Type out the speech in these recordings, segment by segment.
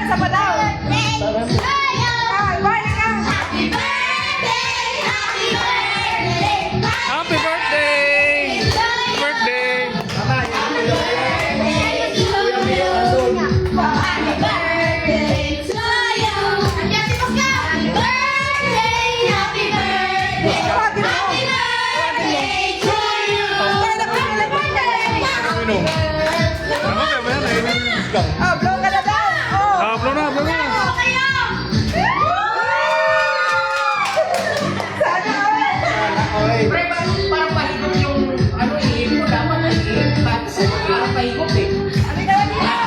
Isa pa daw. Balik ka. Happy birthday! Happy birthday! Ano kaya ba yan? Oh, blow ka na daw. Oh. Ah, blow na, blow na. Sana all. Pre, parang pahigop yung ano mo dapat parang pahigop eh. Ano ka lang dito?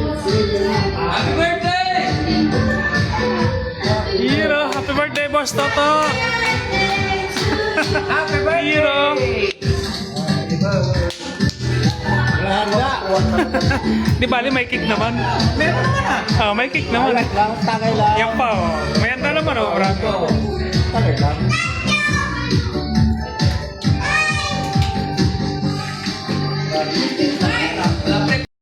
Happy birthday! Hiro, happy birthday, Boss Toto! Happy birthday! Hiro! Di bali, may cake naman. Meron naman ah. Ah, may cake naman. Tagay lang. Yan pa, oh. May handa naman, oh. Marami. Tagay lang.